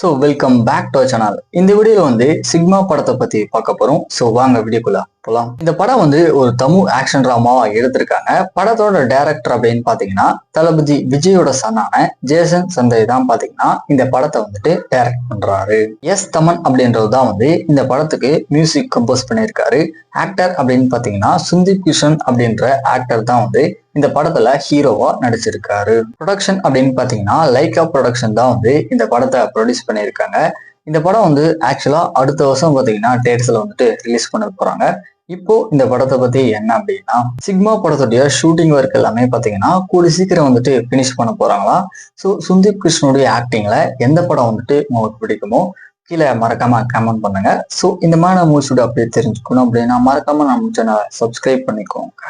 So welcome back to channel. இந்த வீடியோல வந்து சிக்மா படத்தை பத்தி பார்க்க போறோம். ஸோ வாங்க வீடியோக்குள்ள போலாம். இந்த படம் வந்து ஒரு தமிழ் ஆக்ஷன் டிராமாவா எடுத்திருக்காங்க. படத்தோட டைரக்டர் அப்படின்னு பாத்தீங்கன்னா தளபதி விஜயோட சன்னான ஜேசன் சந்தை தான் பாத்தீங்கன்னா இந்த படத்தை வந்துட்டு டைரக்ட் பண்றாரு. எஸ் தமன் அப்படின்றது தான் வந்து இந்த படத்துக்கு மியூசிக் கம்போஸ் பண்ணியிருக்காரு. ஆக்டர் அப்படின்னு பாத்தீங்கன்னா சுந்தீப் கிஷன் அப்படின்ற ஆக்டர் தான் வந்து இந்த படத்துல ஹீரோவா நடிச்சிருக்காரு. ப்ரொடக்ஷன் அப்படின்னு பாத்தீங்கன்னா லைகா ப்ரொடக்ஷன் தான் வந்து இந்த படத்தை ப்ரொடியூஸ் பண்ணியிருக்காங்க. இந்த படம் வந்து ஆக்சுவலா அடுத்த வருஷம் பாத்தீங்கன்னா டேட்ஸ்ல வந்துட்டு ரிலீஸ் பண்ண போறாங்க. இப்போ இந்த படத்தை பத்தி என்ன அப்படின்னா, சிக்மா படத்துடைய ஷூட்டிங் ஒர்க் எல்லாமே பாத்தீங்கன்னா கூடி சீக்கிரம் வந்துட்டு பினிஷ் பண்ண போறாங்களா. ஸோ சுந்தீப் கிருஷ்ணனுடைய ஆக்டிங்ல எந்த படம் வந்துட்டு உங்களுக்கு பிடிக்குமோ கீழே மறக்காம கமெண்ட் பண்ணுங்க. ஸோ இந்த மாதிரி மூவிஸோட அப்படியே தெரிஞ்சுக்கணும் அப்படின்னா மறக்காம நம்ம சேனலை சப்ஸ்கிரைப் பண்ணிக்கோங்க.